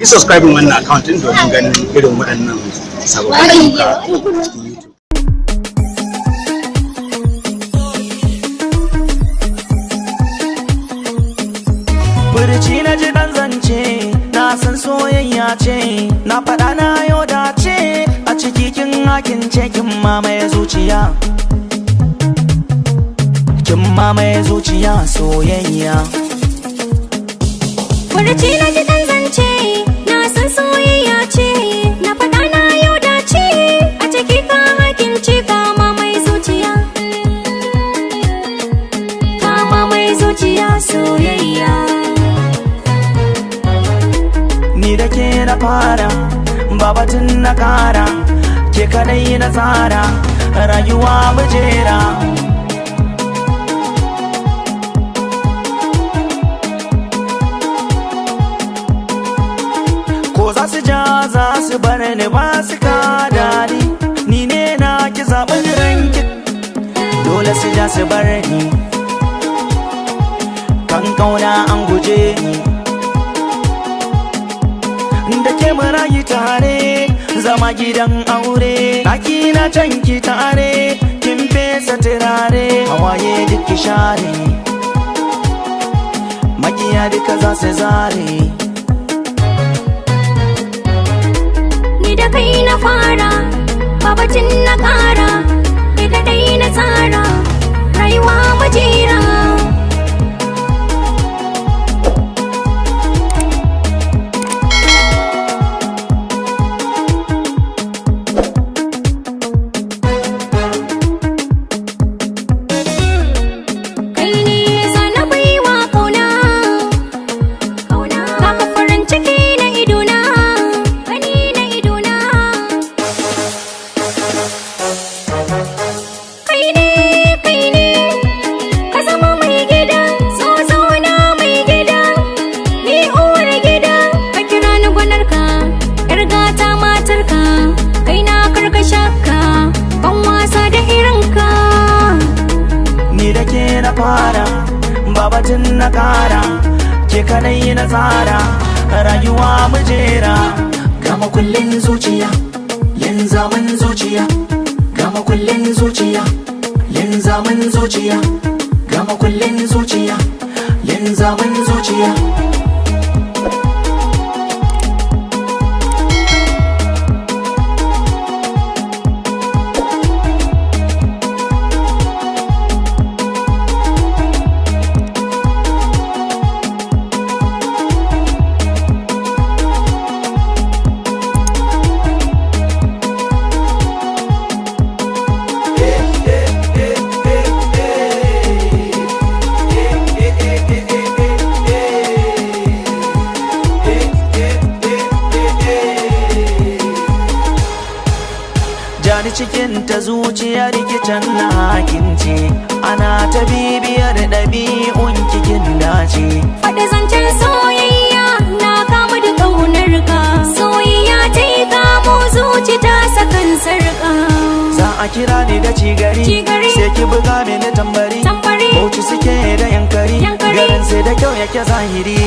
subscribing wannan account din domin ganin irin waɗannan sababbin ayyuka. Furci na ji ɗan zance, na san soyayya ce, na faɗa na yau dace, a ciki kin hakin ce kin mamaye zuciya. Kin mamaye zuciya soyayya. Furci na ji ɗan zance, na san soyayya ce, na faɗa na yau dace, a ciki ka hakin ce ka mamaye zuciya. Ka mamaye zuciya soyayya. Ni da ke na fara, babatun na kara, ke kadai na tsara, rayuwa mujera. Ko za su ja za su bar ni ba su kada ni ne na ki zaɓin ranki, dole su ja su bar ni, kan kauna an guje ni. Da ke marayi tare, zama gidan aure, ɗaki na canki tare, kin fesa turare, hawaye duk ki share, makiya duka za su zare. Ni da kai na fara, babacin na ƙara, ni kaɗai na tsara, rayuwa majera. Na fara, babatun na kara, ke kadai na tsara, rayuwa mujera. Ga makullin zuciya, yin zaman zuciya. Ga makullin zuciya, yin zaman zuciya. Ga makullin zuciya, yin zaman zuciya. Jani cikin ta zuciya rikicin na hakince, ana ta bibiyar ɗabi'un kikin dace. Faɗi zancen soyayya, na kama da ƙaunar ka, soyayya ta yi kamo zuci ta sakan sarƙa. Za a kira ni da cigari, sai ki buga mini tambari, Bauchi suke da yankari, garin sai da kyau yake zahiri.